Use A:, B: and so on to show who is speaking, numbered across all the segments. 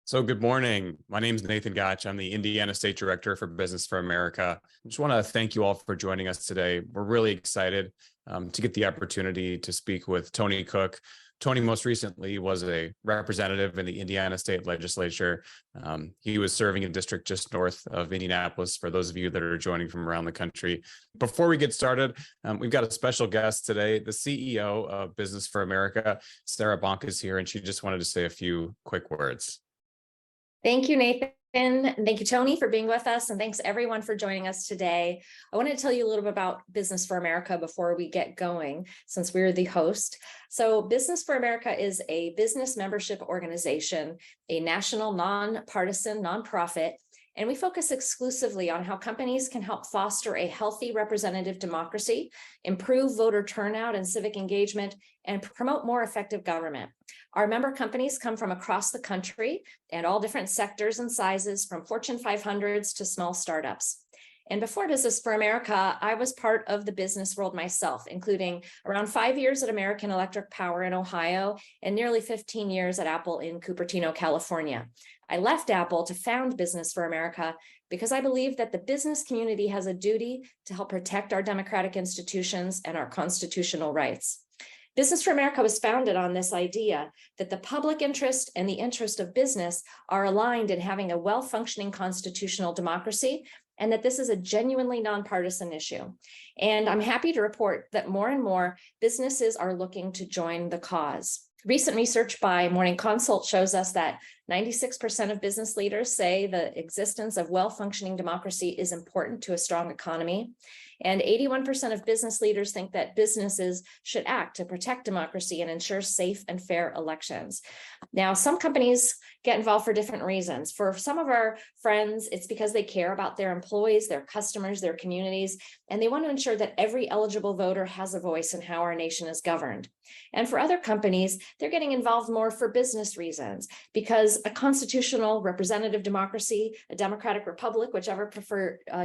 A: So good morning. My name is Nathan Gotch. I'm the Indiana State Director for Business for America. I just want to thank you all for joining us today. We're really excited to get the opportunity to speak with Tony Cook. Tony most recently was a representative in the Indiana State Legislature. He was serving in a district just north of Indianapolis, for those of you that are joining from around the country. Before we get started, we've got a special guest today, the CEO of Business for America, Sarah Bonk is here, and she just wanted to say a few quick words.
B: Thank you, Nathan. Thank you, Tony, for being with us. And thanks everyone for joining us today. I wanted to tell you a little bit about Business for America before we get going, since we're the host. So Business for America is a business membership organization, a national nonpartisan nonprofit, and we focus exclusively on how companies can help foster a healthy representative democracy, improve voter turnout and civic engagement, and promote more effective government. Our member companies come from across the country and all different sectors and sizes, from Fortune 500s to small startups. And before Business for America, I was part of the business world myself, including around 5 years at American Electric Power in Ohio and nearly 15 years at Apple in Cupertino, California. I left Apple to found Business for America because I believe that the business community has a duty to help protect our democratic institutions and our constitutional rights. Business for America was founded on this idea that the public interest and the interest of business are aligned in having a well-functioning constitutional democracy, and that this is a genuinely nonpartisan issue. And I'm happy to report that more and more businesses are looking to join the cause. Recent research by Morning Consult shows us that 96% of business leaders say the existence of well-functioning democracy is important to a strong economy. And 81% of business leaders think that businesses should act to protect democracy and ensure safe and fair elections. Now, some companies get involved for different reasons. For some of our friends, it's because they care about their employees, their customers, their communities, and they want to ensure that every eligible voter has a voice in how our nation is governed. And for other companies, they're getting involved more for business reasons, because a constitutional representative democracy, a democratic republic, whichever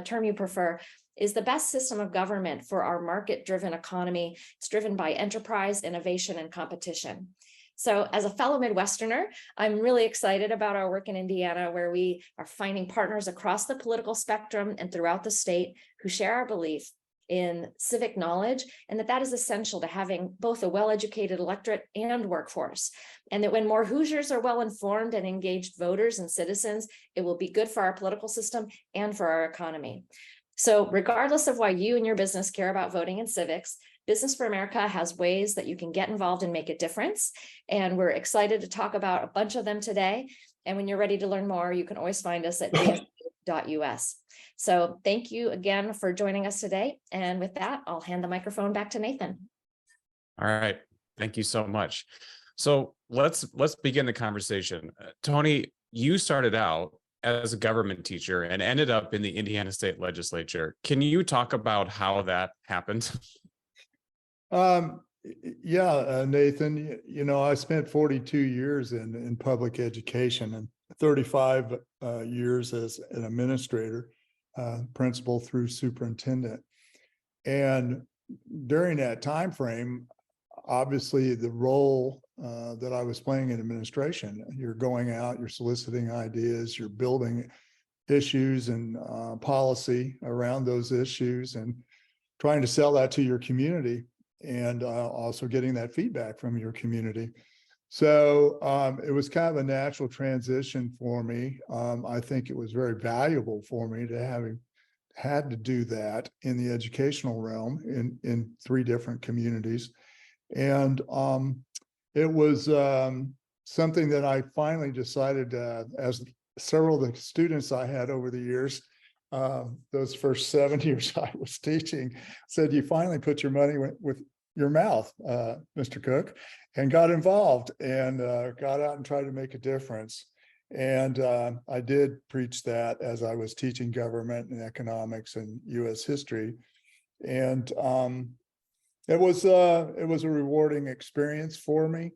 B: term you prefer, is the best system of government for our market-driven economy. It's driven by enterprise, innovation, and competition. So as a fellow Midwesterner, I'm really excited about our work in Indiana, where we are finding partners across the political spectrum and throughout the state who share our belief in civic knowledge, and that is essential to having both a well-educated electorate and workforce. And that when more Hoosiers are well-informed and engaged voters and citizens, it will be good for our political system and for our economy. So regardless of why you and your business care about voting and civics, Business for America has ways that you can get involved and make a difference. And we're excited to talk about a bunch of them today. And when you're ready to learn more, you can always find us at bsu.us. So thank you again for joining us today. And with that, I'll hand the microphone back to Nathan.
A: All right. Thank you so much. So let's begin the conversation. Tony, you started out as a government teacher and ended up in the Indiana State Legislature. Can you talk about how that happened?
C: Yeah, Nathan, I spent 42 years in public education and 35 years as an administrator, principal through superintendent. And during that time frame, obviously the role that I was playing in administration, you're going out, you're soliciting ideas, you're building issues and policy around those issues and trying to sell that to your community, and also getting that feedback from your community. So it was kind of a natural transition for me. I think it was very valuable for me to having had to do that in the educational realm in 3 different communities. And it was something that I finally decided, as several of the students I had over the years, those first 7 years I was teaching, said, you finally put your money with your mouth, Mr. Cook, and got involved and got out and tried to make a difference. And I did preach that as I was teaching government and economics and U.S. history. And it was a rewarding experience for me.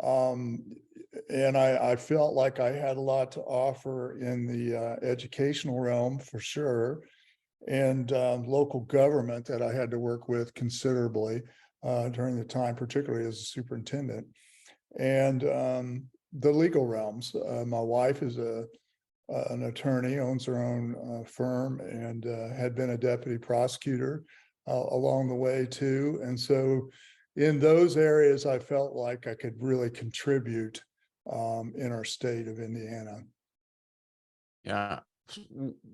C: And I felt like I had a lot to offer in the educational realm for sure, and local government that I had to work with considerably during the time, particularly as a superintendent. And the legal realms. My wife is an attorney, owns her own firm, and had been a deputy prosecutor along the way too. And so in those areas, I felt like I could really contribute in our state of Indiana.
A: Yeah.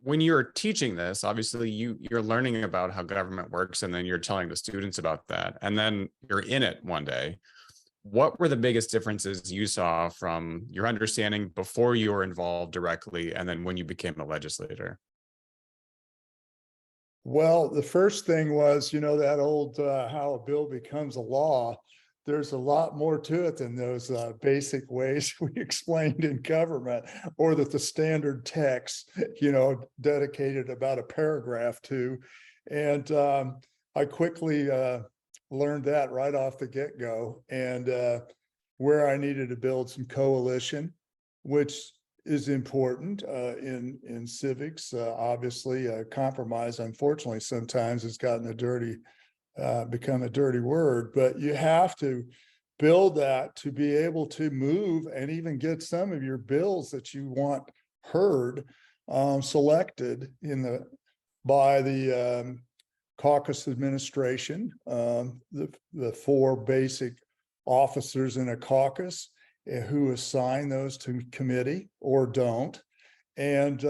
A: When you're teaching this, obviously you're learning about how government works, and then you're telling the students about that, and then you're in it one day. What were the biggest differences you saw from your understanding before you were involved directly, and then when you became a legislator?
C: Well, the first thing was, that old how a bill becomes a law. There's a lot more to it than those basic ways we explained in government, or that the standard text, dedicated about a paragraph to. And I quickly learned that right off the get-go, and where I needed to build some coalition, which is important in civics. Obviously, compromise, unfortunately, sometimes has gotten become a dirty word, but you have to build that to be able to move and even get some of your bills that you want heard selected by the caucus administration, the four basic officers in a caucus who assign those to committee or don't. And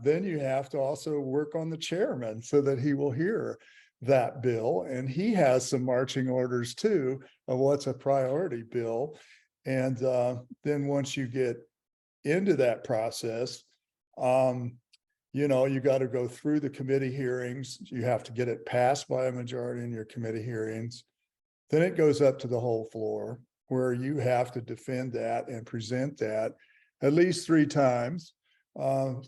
C: then you have to also work on the chairman so that he will hear that bill. And he has some marching orders too of what's a priority bill. And then once you get into that process, you got to go through the committee hearings. You have to get it passed by a majority in your committee hearings. Then it goes up to the whole floor, where you have to defend that and present that at least 3 times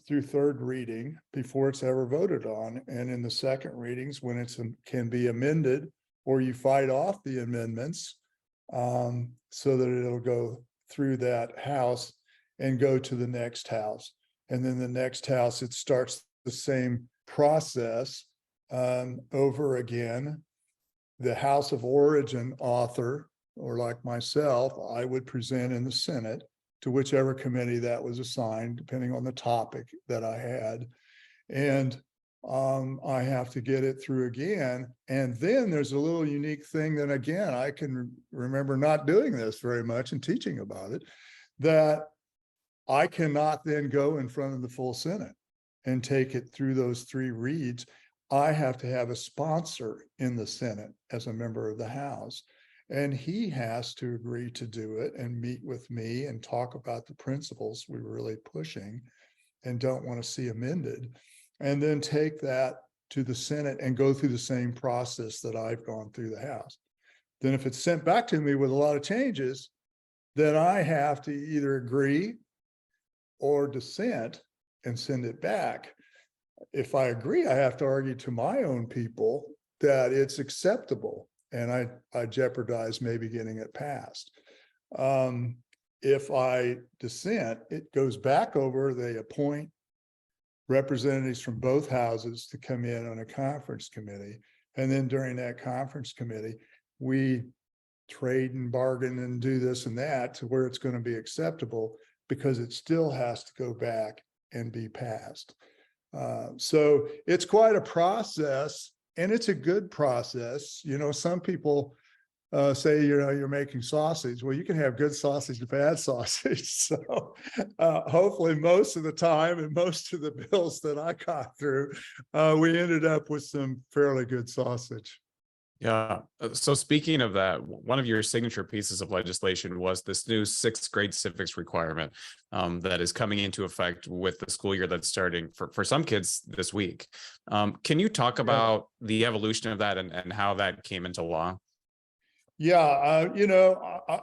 C: through third reading before it's ever voted on. And in the second readings, when it can be amended, or you fight off the amendments so that it'll go through that house and go to the next house. And then the next house, it starts the same process over again. The House of Origin author, or like myself, I would present in the Senate to whichever committee that was assigned, depending on the topic that I had. And I have to get it through again. And then there's a little unique thing that, again, I can remember not doing this very much and teaching about it, that I cannot then go in front of the full Senate and take it through those 3 reads. I have to have a sponsor in the Senate as a member of the House. And he has to agree to do it and meet with me and talk about the principles we're really pushing and don't want to see amended. And then take that to the Senate and go through the same process that I've gone through the House. Then if it's sent back to me with a lot of changes, then I have to either agree or dissent and send it back. If I agree, I have to argue to my own people that it's acceptable, and I jeopardize maybe getting it passed. If I dissent, it goes back over, they appoint representatives from both houses to come in on a conference committee. And then during that conference committee, we trade and bargain and do this and that to where it's going to be acceptable, because it still has to go back and be passed. So it's quite a process, and it's a good process. Some people say, you're making sausage. Well, you can have good sausage and bad sausage. So hopefully most of the time and most of the bills that I got through, we ended up with some fairly good sausage.
A: Yeah. So speaking of that, one of your signature pieces of legislation was this new 6th grade civics requirement that is coming into effect with the school year that's starting for some kids this week. Can you talk about the evolution of that and how that came into law?
C: Yeah,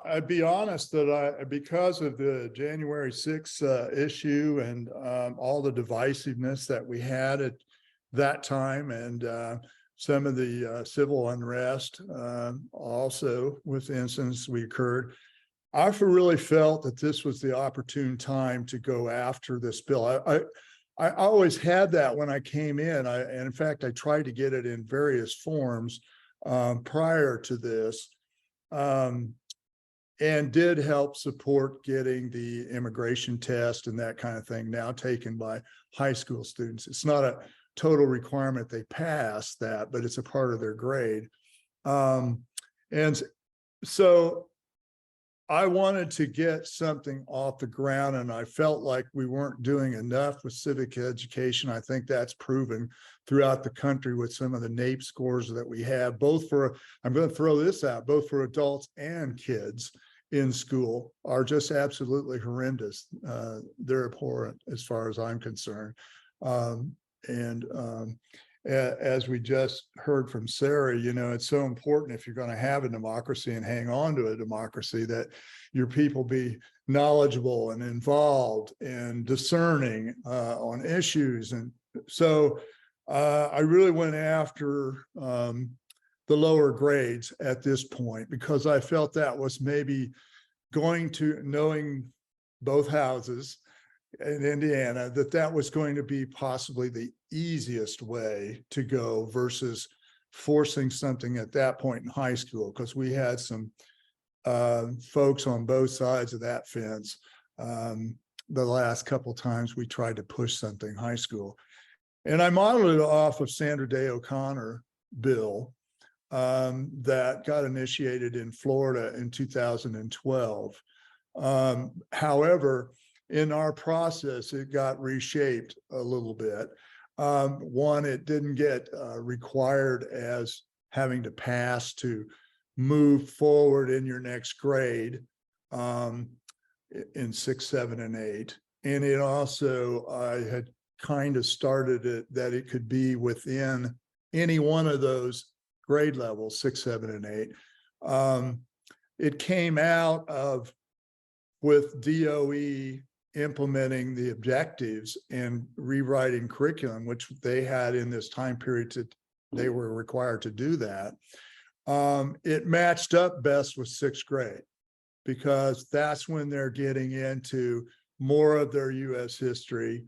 C: I'd be honest that because of the January 6th issue and all the divisiveness that we had at that time, and some of the civil unrest also with incidents we occurred, I really felt that this was the opportune time to go after this bill. I always had that when I came in, and in fact, I tried to get it in various forms prior to this. and did help support getting the immigration test and that kind of thing now taken by high school students. It's not a total requirement they pass that, but it's a part of their grade. And so I wanted to get something off the ground, and I felt like we weren't doing enough with civic education. I think that's proven throughout the country with some of the NAEP scores that we have, both for, I'm going to throw this out, both for adults and kids in school are just absolutely horrendous. They're abhorrent as far as I'm concerned. As we just heard from Sarah, you know, it's so important if you're going to have a democracy and hang on to a democracy that your people be knowledgeable and involved and discerning on issues. And so I really went after the lower grades at this point because I felt that was maybe going to, knowing both houses in Indiana, that was going to be possibly the easiest way to go versus forcing something at that point in high school, because we had some folks on both sides of that fence the last couple times we tried to push something high school. And I modeled it off of Sandra Day O'Connor bill that got initiated in Florida in 2012. However, in our process, it got reshaped a little bit. One, it didn't get required as having to pass to move forward in your next grade in 6, 7, and 8. And it also, I had kind of started it that it could be within any one of those grade levels, 6, 7, and 8. It came out of with DOE implementing the objectives and rewriting curriculum, which they had in this time period they were required to do that. It matched up best with 6th grade because that's when they're getting into more of their US history.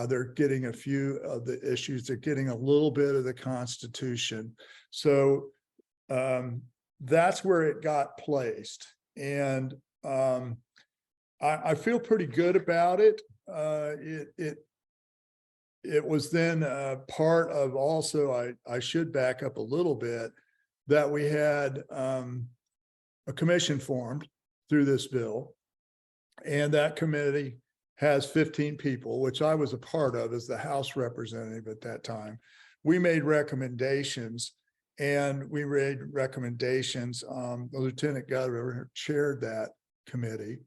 C: They're getting a few of the issues. They're getting a little bit of the Constitution. So that's where it got placed. And I feel pretty good about it. It was then part of also, I should back up a little bit, that we had a commission formed through this bill. And that committee has 15 people, which I was a part of as the House representative at that time. We made recommendations, and we made recommendations. The Lieutenant Governor chaired that committee.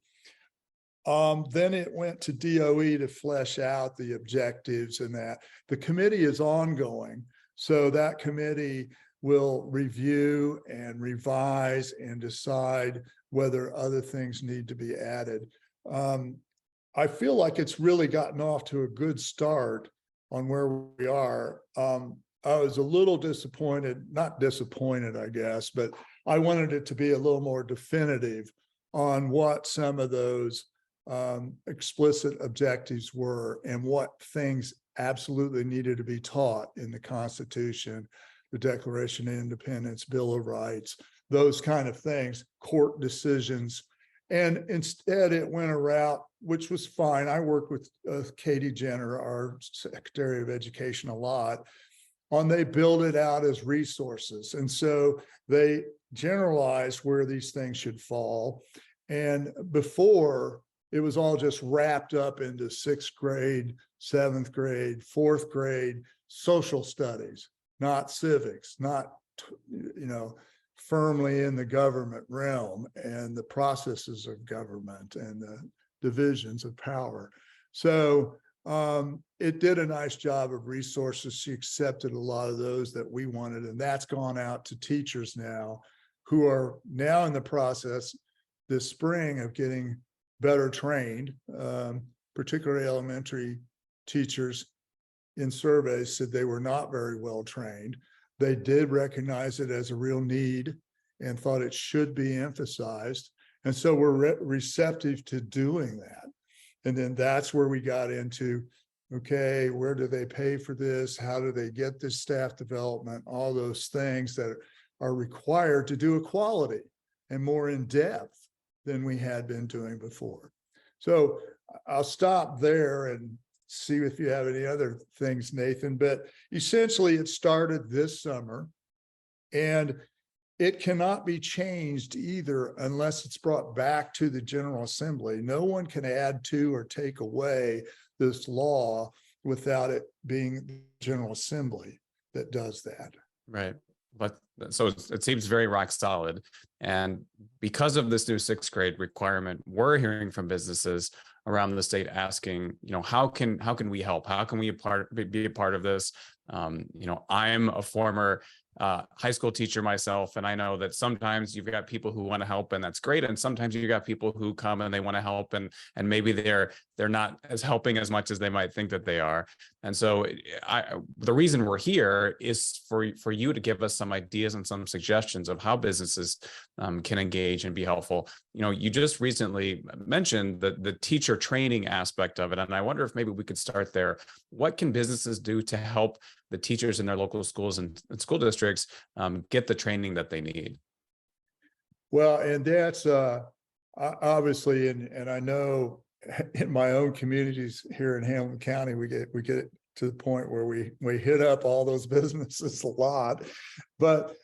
C: Then it went to DOE to flesh out the objectives, and that the committee is ongoing. So that committee will review and revise and decide whether other things need to be added. I feel like it's really gotten off to a good start on where we are. I was a little disappointed, not disappointed, I guess, but I wanted it to be a little more definitive on what some of those explicit objectives were and what things absolutely needed to be taught in the Constitution, the Declaration of Independence, Bill of Rights, those kind of things, court decisions. And instead it went a route, which was fine. I worked with Katie Jenner, our Secretary of Education, a lot on they build it out as resources. And so they generalized where these things should fall. And before, it was all just wrapped up into 6th grade, 7th grade, 4th grade, social studies, not civics, not, you know, firmly in the government realm and the processes of government and the divisions of power. So it did a nice job of resources. She accepted a lot of those that we wanted, and that's gone out to teachers now who are now in the process this spring of getting better trained, particularly elementary teachers in surveys said they were not very well trained. They did recognize it as a real need and thought it should be emphasized. And so we're receptive to doing that. And then that's where we got into, okay, where do they pay for this? How do they get this staff development? All those things that are required to do equality and more in depth than we had been doing before. So I'll stop there and see if you have any other things, Nathan, but essentially it started this summer, and it cannot be changed either unless it's brought back to the General Assembly. No one can add to or take away this law without it being the General Assembly that does that.
A: Right. But so it seems very rock solid. And because of this new 6th grade requirement, we're hearing from businesses around the state asking, how can we help? How can we be a part of this? I'm a former high school teacher myself, and I know that sometimes you've got people who want to help, and that's great. And sometimes you've got people who come and they want to help, and maybe they're not as helping as much as they might think that they are. And so the reason we're here is for you to give us some ideas and some suggestions of how businesses can engage and be helpful. You just recently mentioned the teacher training aspect of it, and I wonder if maybe we could start there. What can businesses do to help the teachers in their local schools and school districts get the training that they need?
C: Well, and that's obviously, and I know in my own communities here in Hamilton County, we get to the point where we hit up all those businesses a lot, but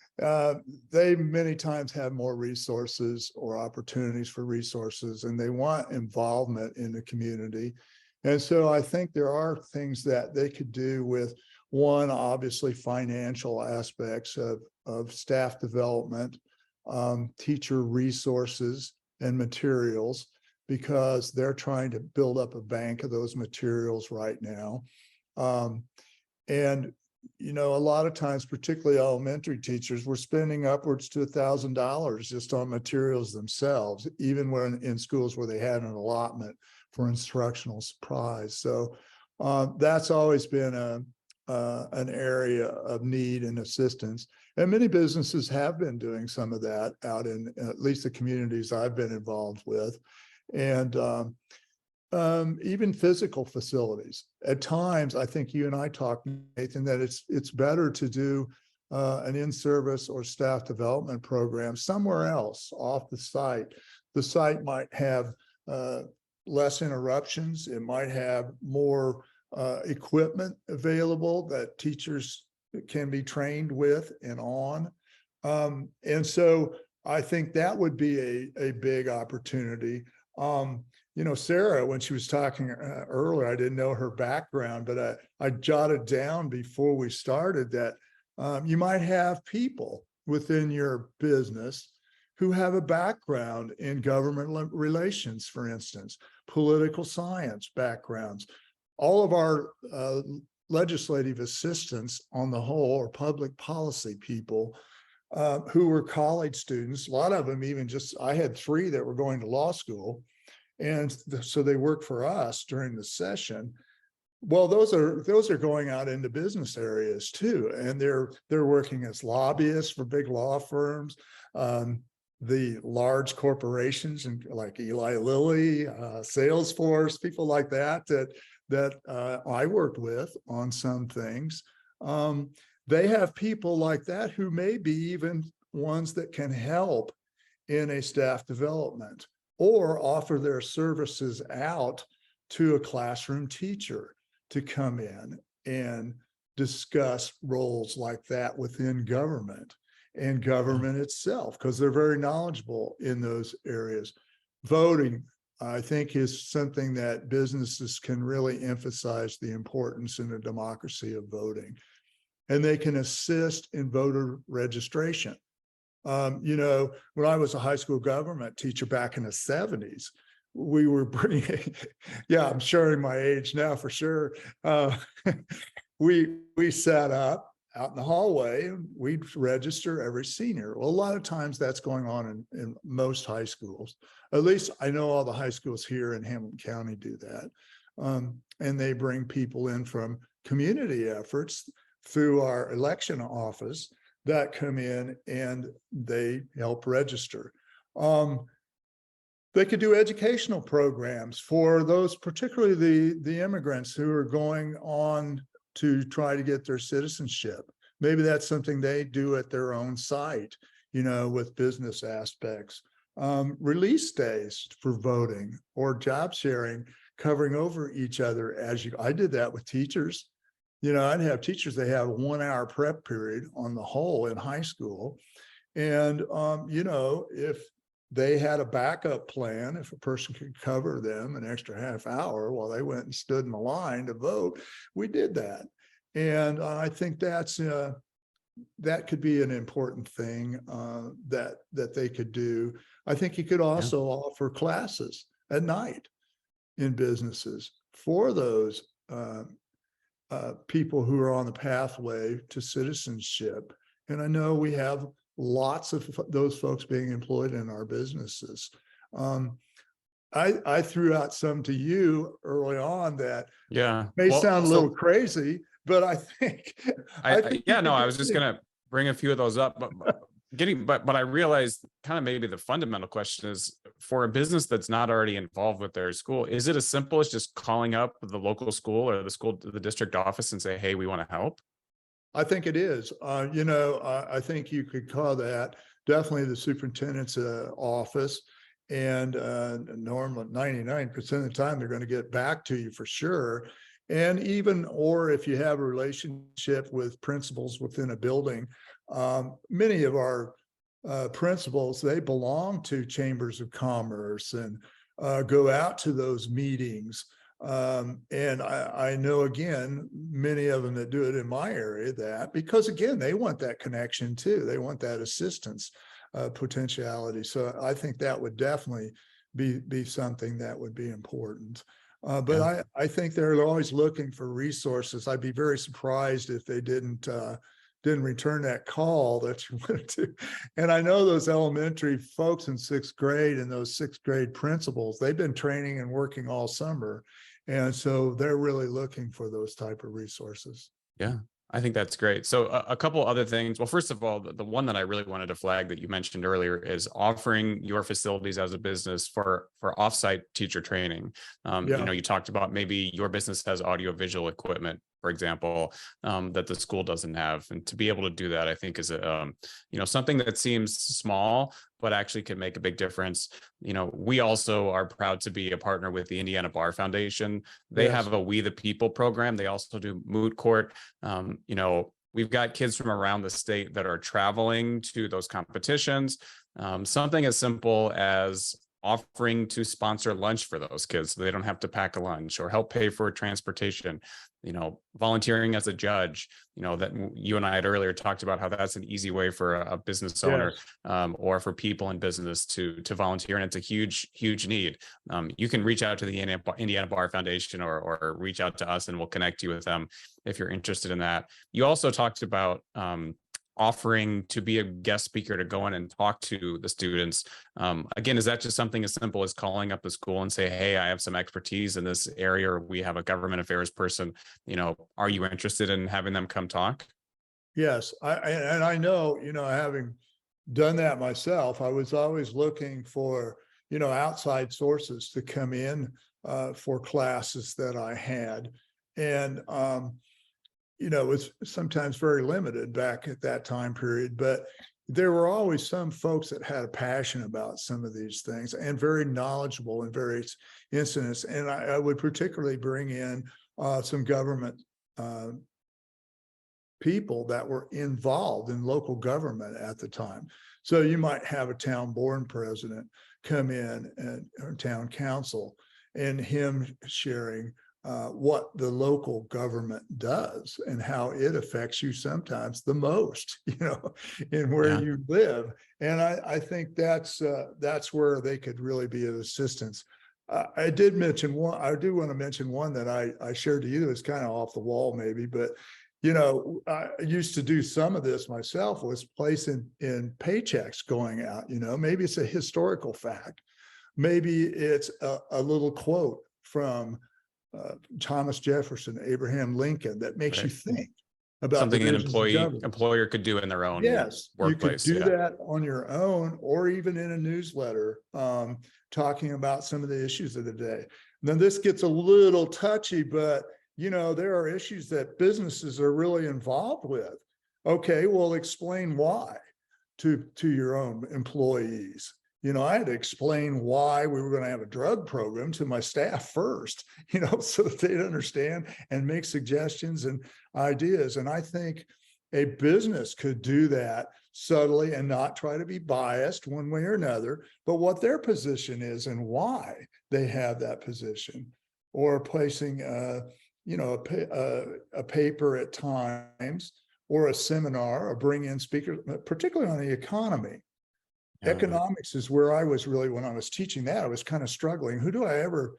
C: they many times have more resources or opportunities for resources, and they want involvement in the community. And so I think there are things that they could do with, one, obviously financial aspects of staff development, teacher resources and materials, because they're trying to build up a bank of those materials right now. And a lot of times, particularly elementary teachers, we're spending upwards to $1,000 just on materials themselves, even when in schools where they had an allotment for instructional supplies. So that's always been an area of need and assistance. And many businesses have been doing some of that out in at least the communities I've been involved with. And even physical facilities. At times, I think you and I talked, Nathan, that it's better to do an in-service or staff development program somewhere else off the site. The site might have less interruptions. It might have more equipment available that teachers can be trained with and on. And so I think that would be a big opportunity. Sarah, when she was talking earlier, I didn't know her background, but I jotted down before we started that you might have people within your business who have a background in government relations, for instance, political science backgrounds. All of our legislative assistants on the whole, or public policy people who were college students, a lot of them even I had 3 that were going to law school. And so they work for us during the session. Well, those are going out into business areas too, and they're working as lobbyists for big law firms, the large corporations and like Eli Lilly, Salesforce, people like that I worked with on some things. They have people like that who may be even ones that can help in a staff development, or offer their services out to a classroom teacher to come in and discuss roles like that within government and government itself, because they're very knowledgeable in those areas. Voting, I think, is something that businesses can really emphasize the importance in a democracy of voting, and they can assist in voter registration. When I was a high school government teacher back in the 70s, we were bringing, yeah, I'm showing my age now for sure. We sat up out in the hallway and we'd register every senior. Well, a lot of times that's going on in most high schools. At least I know all the high schools here in Hamilton County do that. And they bring people in from community efforts through our election office that come in and they help register. They could do educational programs for those, particularly the immigrants who are going on to try to get their citizenship. Maybe that's something they do at their own site, with business aspects. release days for voting or job sharing, covering over each other I did that with teachers. I'd have teachers, they have a 1 hour prep period on the whole in high school. And, if they had a backup plan, if a person could cover them an extra half hour while they went and stood in the line to vote, we did that. And I think that could be an important thing that they could do. I think you could also offer classes at night in businesses for those people who are on the pathway to citizenship. And I know we have lots of those folks being employed in our businesses. I threw out some to you early on that may sound a little crazy, but I think
A: I was just gonna bring a few of those up, but I realized kind of maybe the fundamental question is, for a business that's not already involved with their school, is it as simple as just calling up the local school or the district office and say, hey, we want to help?
C: I think it is. I think you could call that definitely the superintendent's office. And normally 99% of the time, they're going to get back to you for sure. And or if you have a relationship with principals within a building, many of our principals, they belong to chambers of commerce and go out to those meetings. And I know, again, many of them that do it in my area, that because, again, they want that connection too. They want that assistance potentiality. So I think that would definitely be something that would be important. But I think they're always looking for resources. I'd be very surprised if they didn't return that call that you wanted to. And I know those elementary folks in 6th grade and those 6th grade principals, they've been training and working all summer. And so they're really looking for those type of resources.
A: Yeah, I think that's great. So a couple other things. Well, first of all, the one that I really wanted to flag that you mentioned earlier is offering your facilities as a business for offsite teacher training. You talked about maybe your business has audiovisual equipment, for example, that the school doesn't have. And to be able to do that, I think is something that seems small, but actually can make a big difference. We also are proud to be a partner with the Indiana Bar Foundation. They have a We the People program. They also do moot court. We've got kids from around the state that are traveling to those competitions. Something as simple as offering to sponsor lunch for those kids so they don't have to pack a lunch, or help pay for transportation, volunteering as a judge, that you and I had earlier talked about how that's an easy way for a business owner or for people in business to volunteer. And it's a huge, huge need. You can reach out to the Indiana Bar Foundation or reach out to us and we'll connect you with them if you're interested in that. You also talked about offering to be a guest speaker to go in and talk to the students. Again, is that just something as simple as calling up the school and say, hey, I have some expertise in this area, or we have a government affairs person, are you interested in having them come talk?
C: Yes. I know, having done that myself, I was always looking for, outside sources to come in for classes that I had. And, it was sometimes very limited back at that time period, but there were always some folks that had a passion about some of these things and very knowledgeable in various incidents. And I would particularly bring in some government people that were involved in local government at the time. So you might have a town board president come in or town council, and him sharing what the local government does and how it affects you sometimes the most, in where you live. And I think that's where they could really be of assistance. I did mention one. I do want to mention one that I shared to you. It's kind of off the wall maybe, but I used to do some of this myself, was placing in paychecks going out. Maybe it's a historical fact. Maybe it's a little quote from Thomas Jefferson, Abraham Lincoln, that makes you think about
A: something an employer could do in their own workplace.
C: You could do that on your own, or even in a newsletter, talking about some of the issues of the day. Now, this gets a little touchy, but there are issues that businesses are really involved with. Okay, well, explain why to your own employees. I had to explain why we were going to have a drug program to my staff first, so that they'd understand and make suggestions and ideas. And I think a business could do that subtly and not try to be biased one way or another, but what their position is and why they have that position, or placing a paper at times, or a seminar, or bring in speakers, particularly on the economy. Economics is where I was really, when I was teaching that, I was kind of struggling. Who do I ever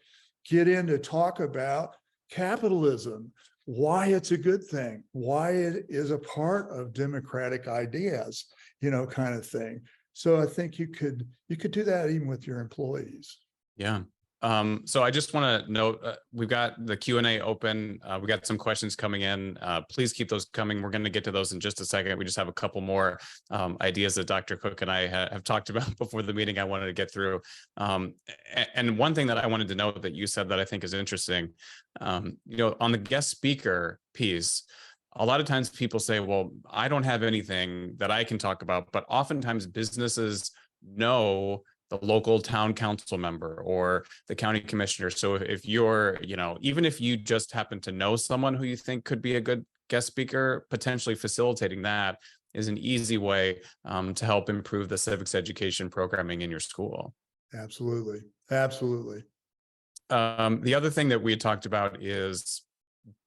C: get in to talk about capitalism, why it's a good thing, why it is a part of democratic ideas, kind of thing. So I think you could do that even with your employees.
A: Yeah. So I just want to note, we've got the Q&A open. We got some questions coming in. Please keep those coming. We're going to get to those in just a second. We just have a couple more ideas that Dr. Cook and I have talked about before the meeting I wanted to get through. And one thing that I wanted to note that you said that I think is interesting, on the guest speaker piece, a lot of times people say, well, I don't have anything that I can talk about, but oftentimes businesses know the local town council member or the county commissioner. So if you're, even if you just happen to know someone who you think could be a good guest speaker, potentially facilitating that is an easy way to help improve the civics education programming in your school.
C: Absolutely. Absolutely.
A: The other thing that we had talked about is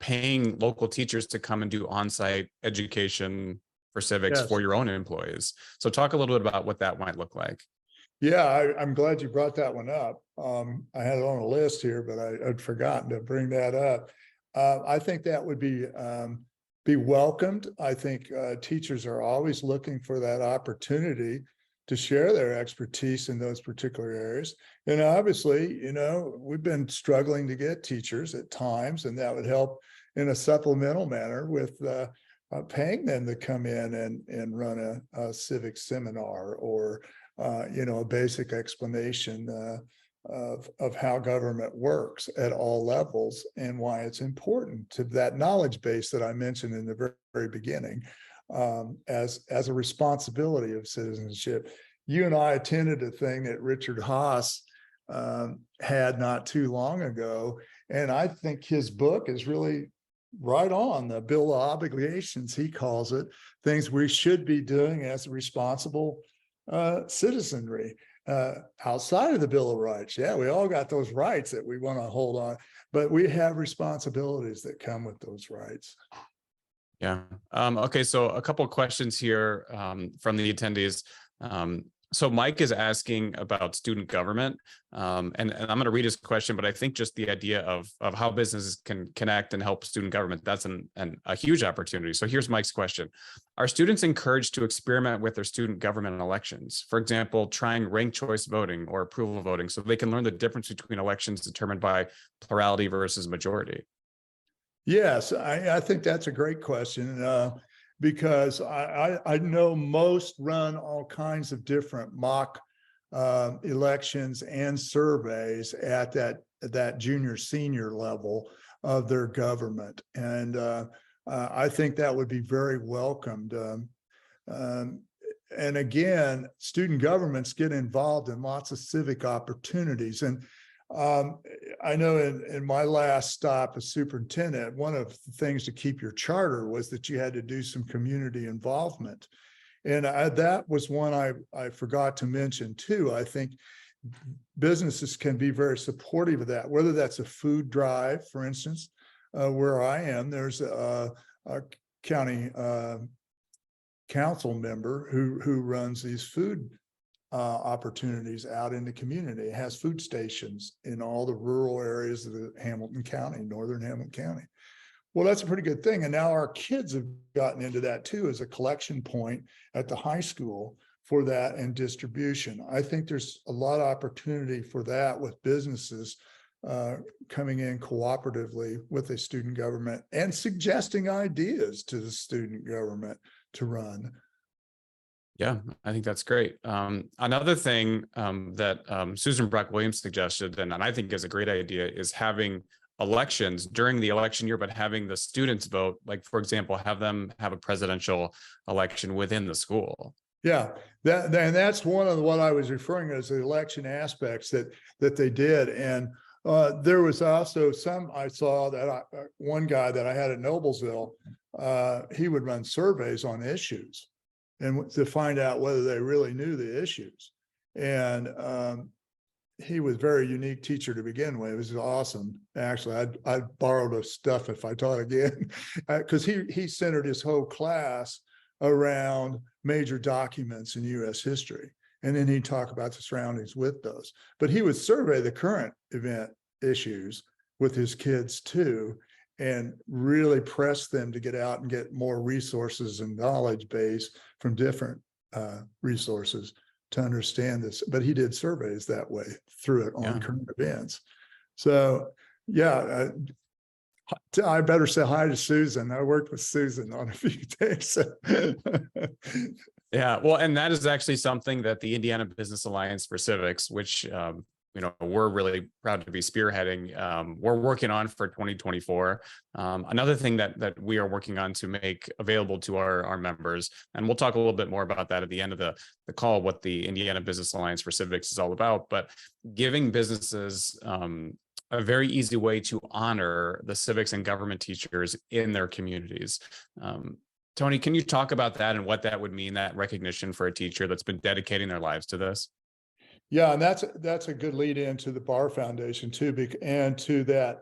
A: paying local teachers to come and do on-site education for civics for your own employees. So talk a little bit about what that might look like.
C: Yeah, I'm glad you brought that one up. I had it on a list here, but I'd forgotten to bring that up. I think that would be welcomed. I think teachers are always looking for that opportunity to share their expertise in those particular areas. And obviously, we've been struggling to get teachers at times, and that would help in a supplemental manner with paying them to come in and run a civic seminar, or a basic explanation of how government works at all levels and why it's important to that knowledge base that I mentioned in the very, very beginning, as a responsibility of citizenship. You and I attended a thing that Richard Haas had not too long ago, and I think his book is really right on the Bill of Obligations, he calls it, things we should be doing as a responsible citizenry outside of the Bill of Rights. Yeah, we all got those rights that we want to hold on, but we have responsibilities that come with those rights.
A: Yeah. Okay. So a couple of questions here from the attendees. So Mike is asking about student government, and I'm going to read his question, but I think just the idea of how businesses can connect and help student government, that's a huge opportunity. So here's Mike's question. Are students encouraged to experiment with their student government elections? For example, trying ranked choice voting or approval voting, so they can learn the difference between elections determined by plurality versus majority?
C: Yes, I think that's a great question. Because I know most run all kinds of different mock elections and surveys at that junior senior level of their government, and I think that would be very welcomed. And again, student governments get involved in lots of civic opportunities, and I know in my last stop as superintendent, one of the things to keep your charter was that you had to do some community involvement. And that was one I forgot to mention too. I think businesses can be very supportive of that, whether that's a food drive, for instance, where I am, there's a county council member who runs these food opportunities out in the community. It has food stations in all the rural areas of the Hamilton County, northern Hamilton County. Well, that's a pretty good thing. And now our kids have gotten into that too, as a collection point at the high school for that and distribution. I think there's a lot of opportunity for that with businesses coming in cooperatively with a student government and suggesting ideas to the student government to run.
A: Yeah, I think that's great. Another thing that Susan Brock-Williams suggested, and I think is a great idea, is having elections during the election year, but having the students vote, like, for example, have them have a presidential election within the school.
C: Yeah, and that's one of what I was referring as the election aspects that they did. And there was also some, I saw that one guy that I had at Noblesville, he would run surveys on issues and to find out whether they really knew the issues. And he was a very unique teacher to begin with. It was awesome. Actually, I'd borrow the stuff if I taught again, because he centered his whole class around major documents in U.S. history. And then he'd talk about the surroundings with those. But he would survey the current event issues with his kids too, and really press them to get out and get more resources and knowledge base from different resources to understand this. But he did surveys that way through it on current events. So yeah, I better say hi to Susan. I worked with Susan on a few things.
A: Yeah, well, and that is actually something that the Indiana Business Alliance for Civics, which we're really proud to be spearheading. We're working on for 2024. Another thing that we are working on to make available to our members, and we'll talk a little bit more about that at the end of the call, what the Indiana Business Alliance for Civics is all about, but giving businesses a very easy way to honor the civics and government teachers in their communities. Tony, can you talk about that and what that would mean, that recognition for a teacher that's been dedicating their lives to this?
C: Yeah, and that's a good lead into the Bar Foundation too, and to that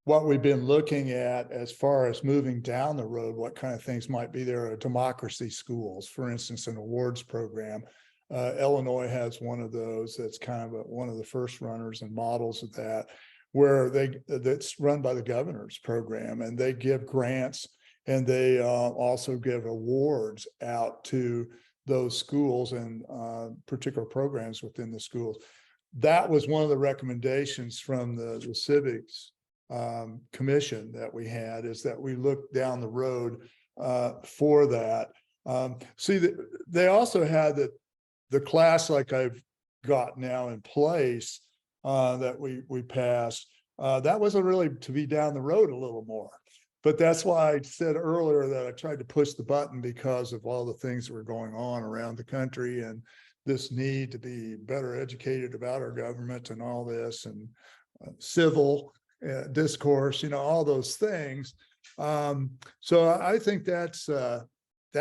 C: what we've been looking at as far as moving down the road, what kind of things might be there are democracy schools, for instance, an awards program. Illinois has one of those that's kind of one of the first runners and models of that, where that's run by the governor's program, and they give grants and they also give awards out to those schools and particular programs within the schools. That was one of the recommendations from the Civics Commission that we had, is that we looked down the road for that. See, they also had the class like I've got now in place that we passed. That wasn't really to be down the road a little more. But that's why I said earlier that I tried to push the button, because of all the things that were going on around the country and this need to be better educated about our government and all this, and civil discourse, all those things. So I think that's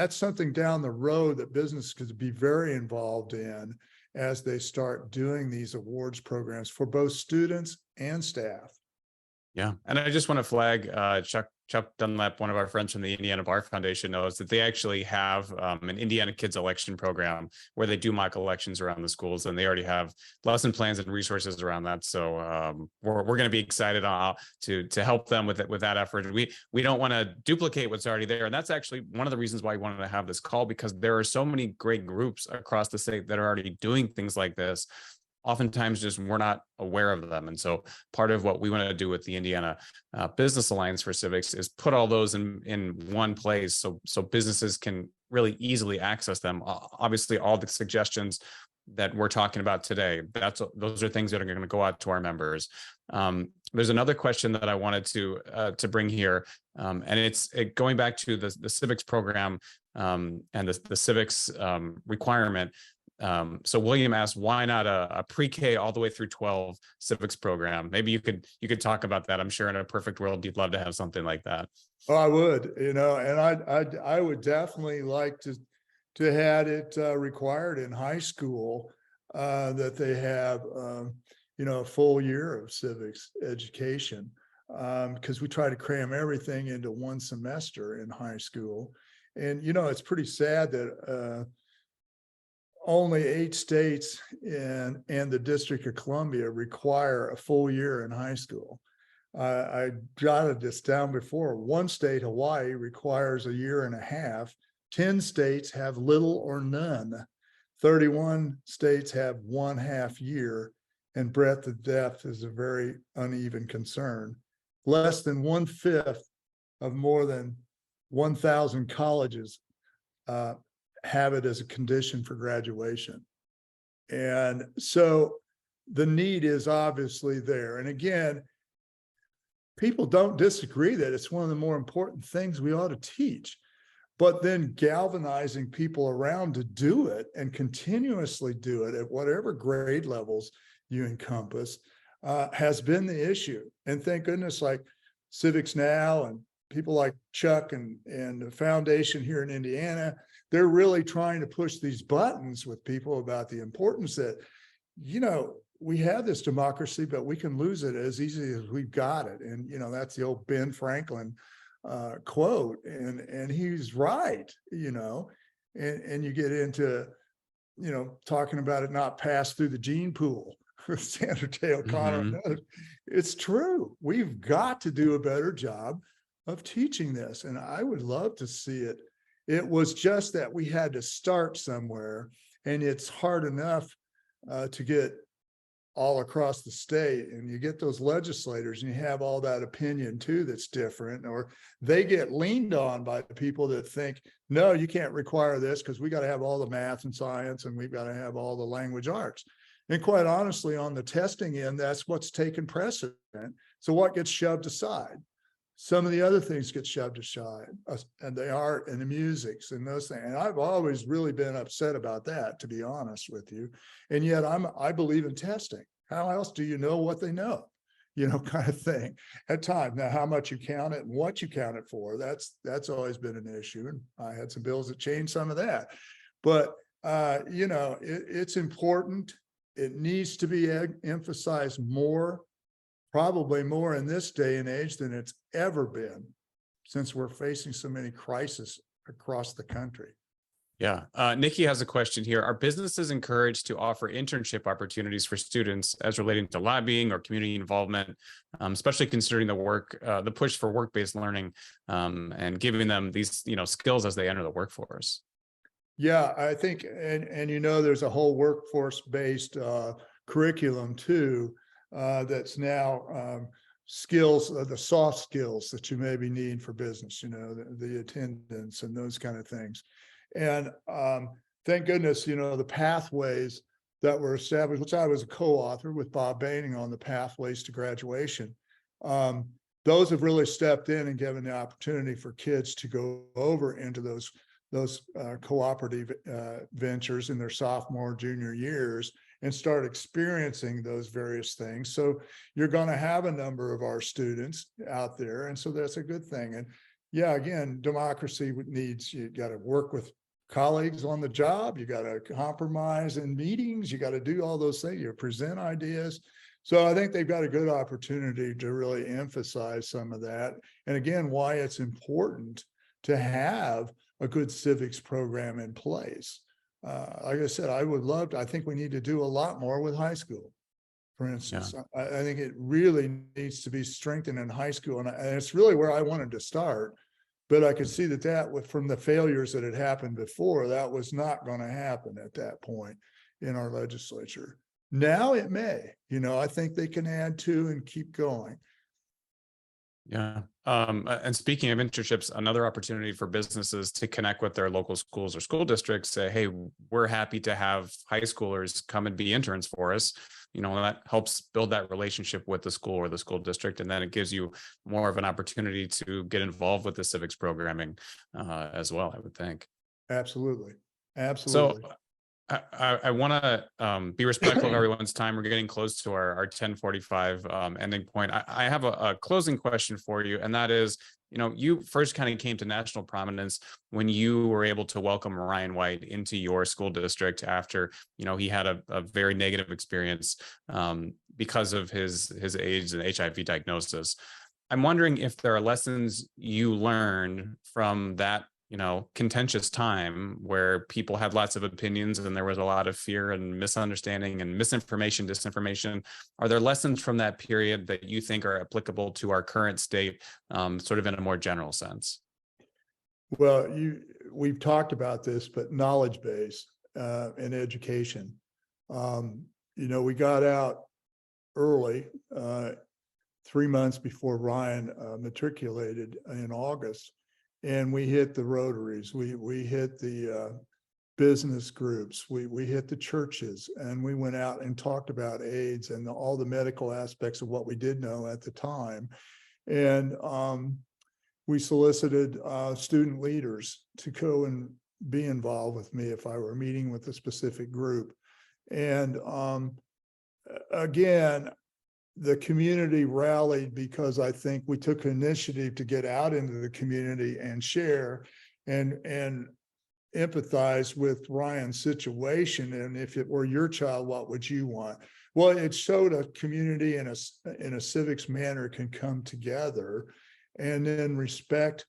C: something down the road that business could be very involved in as they start doing these awards programs for both students and staff.
A: Yeah, and I just want to flag Chuck Dunlap, one of our friends from the Indiana Bar Foundation, knows that they actually have an Indiana Kids election program where they do mock elections around the schools, and they already have lesson plans and resources around that. So we're going to be excited to help them with that effort. We don't want to duplicate what's already there, and that's actually one of the reasons why we wanted to have this call, because there are so many great groups across the state that are already doing things like this. Oftentimes just we're not aware of them. And so part of what we want to do with the Indiana Business Alliance for Civics is put all those in one place so businesses can really easily access them. Obviously, all the suggestions that we're talking about today, those are things that are going to go out to our members. There's another question that I wanted to bring here, and it's going back to the civics program and the civics requirement. So William asked, why not a pre-K all the way through 12 civics program? Maybe you could talk about that. I'm sure in a perfect world, you'd love to have something like that.
C: Oh, I would, and I would definitely like to have it required in high school, that they have, a full year of civics education, because we try to cram everything into one semester in high school. And, it's pretty sad that, only 8 states and the District of Columbia require a full year in high school. I jotted this down before. One state, Hawaii, requires a year and a half. 10 states have little or none. 31 states have 1/2 year, and breadth of depth is a very uneven concern. Less than 1/5 of more than 1,000 colleges have it as a condition for graduation. And so the need is obviously there. And again, people don't disagree that it's one of the more important things we ought to teach. but then galvanizing people around to do it and continuously do it at whatever grade levels you encompass has been the issue. And thank goodness, like Civics Now and people like Chuck and the foundation here in Indiana, they're really trying to push these buttons with people about the importance that, we have this democracy, but we can lose it as easy as we've got it. And, that's the old Ben Franklin quote. And he's right, and you get into, talking about it not passed through the gene pool with Sandra Day O'Connor.
A: Mm-hmm.
C: It's true. We've got to do a better job of teaching this. And I would love to see it. It was just that we had to start somewhere, and it's hard enough to get all across the state, and you get those legislators and you have all that opinion too that's different, or they get leaned on by the people that think, no, you can't require this because we got to have all the math and science and we've got to have all the language arts. And quite honestly, on the testing end, that's what's taken precedent. So what gets shoved aside? Some of the other things get shoved aside, and the art and the musics and those things. And I've always really been upset about that, to be honest with you. And yet I believe in testing. How else do you know what they know? Kind of thing at times. Now, how much you count it and what you count it for, that's always been an issue. And I had some bills that changed some of that. But, it's important. It needs to be emphasized more, probably more in this day and age than it's ever been, since we're facing so many crises across the country.
A: Yeah. Nikki has a question here. Are businesses encouraged to offer internship opportunities for students as relating to lobbying or community involvement, especially considering the push for work-based learning and giving them these, skills as they enter the workforce?
C: Yeah, I think, and there's a whole workforce-based curriculum too, that's now skills, the soft skills that you maybe need for business, the attendance and those kind of things. And thank goodness, the pathways that were established, which I was a co-author with Bob Baining on the pathways to graduation. Those have really stepped in and given the opportunity for kids to go over into those cooperative ventures in their sophomore, junior years and start experiencing those various things. So you're going to have a number of our students out there. And so that's a good thing. And yeah, again, democracy needs, you got to work with colleagues on the job. You got to compromise in meetings. You got to do all those things. You present ideas. So I think they've got a good opportunity to really emphasize some of that. And again, why it's important to have a good civics program in place. Like I said, I think we need to do a lot more with high school, for instance. Yeah. I think it really needs to be strengthened in high school. And it's really where I wanted to start. But I could see that from the failures that had happened before, that was not going to happen at that point in our legislature. Now it may, I think they can add to and keep going.
A: Yeah. And speaking of internships, another opportunity for businesses to connect with their local schools or school districts, say, hey, we're happy to have high schoolers come and be interns for us. That helps build that relationship with the school or the school district. And then it gives you more of an opportunity to get involved with the civics programming as well, I would think.
C: Absolutely.
A: So I want to be respectful of everyone's time. We're getting close to our 10:45 ending point. I have a closing question for you, and that is, you first kind of came to national prominence when you were able to welcome Ryan White into your school district after, he had a very negative experience because of his AIDS and HIV diagnosis. I'm wondering if there are lessons you learned from that contentious time where people had lots of opinions and there was a lot of fear and misunderstanding and misinformation, disinformation. Are there lessons from that period that you think are applicable to our current state, sort of in a more general sense?
C: Well, we've talked about this, but knowledge base and education. We got out early, 3 months before Ryan matriculated in August. And we hit the Rotaries, we hit the business groups, we hit the churches, and we went out and talked about AIDS and all the medical aspects of what we did know at the time. And we solicited student leaders to go and be involved with me if I were meeting with a specific group. And again, the community rallied because I think we took initiative to get out into the community and share and empathize with Ryan's situation. And if it were your child, what would you want? Well, it showed a community in a civics manner can come together and then respect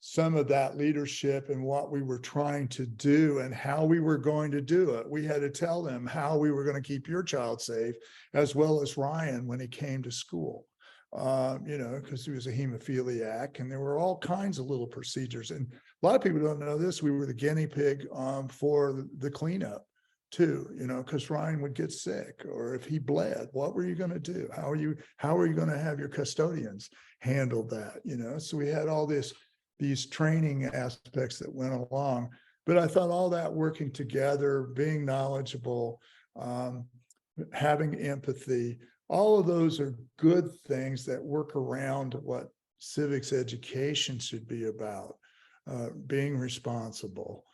C: some of that leadership and what we were trying to do and how we were going to do it. We had to tell them how we were going to keep your child safe, as well as Ryan when he came to school, because he was a hemophiliac, and there were all kinds of little procedures. And a lot of people don't know this. We were the guinea pig for the cleanup too, because Ryan would get sick, or if he bled, what were you going to do? How are you going to have your custodians handle that? So we had all these training aspects that went along, but I thought all that working together, being knowledgeable, having empathy, all of those are good things that work around what civics education should be about. Being responsible,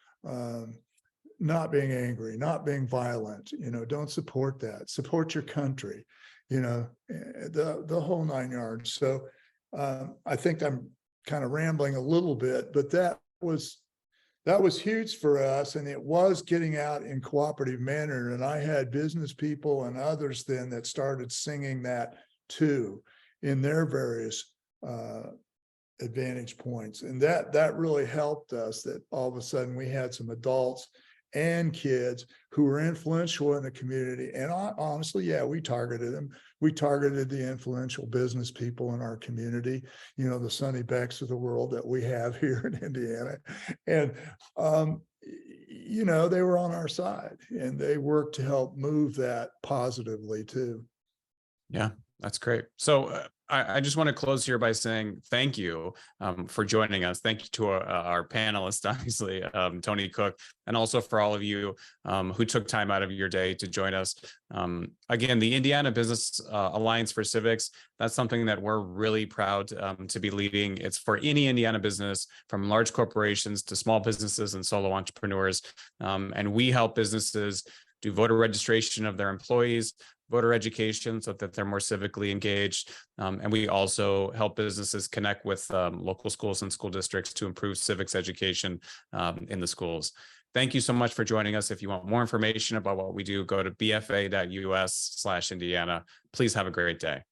C: not being angry, not being violent, don't support that, support your country, the whole 9 yards. So I think I'm kind of rambling a little bit, but that was huge for us. And it was getting out in cooperative manner. And I had business people and others then that started singing that too in their various advantage points. And that really helped us, that all of a sudden we had some adults and kids who were influential in the community. And honestly, yeah, we targeted them. We targeted the influential business people in our community, the Sonny Becks of the world that we have here in Indiana. And, they were on our side, and they worked to help move that positively too.
A: Yeah, that's great. So I just want to close here by saying thank you for joining us. Thank you to our panelists, obviously, Tony Cook, and also for all of you who took time out of your day to join us. Again, the Indiana Business Alliance for Civics, that's something that we're really proud to be leading. It's for any Indiana business, from large corporations to small businesses and solo entrepreneurs. And we help businesses do voter registration of their employees, voter education so that they're more civically engaged. And we also help businesses connect with local schools and school districts to improve civics education in the schools. Thank you so much for joining us. If you want more information about what we do, go to bfa.us/Indiana. Please have a great day.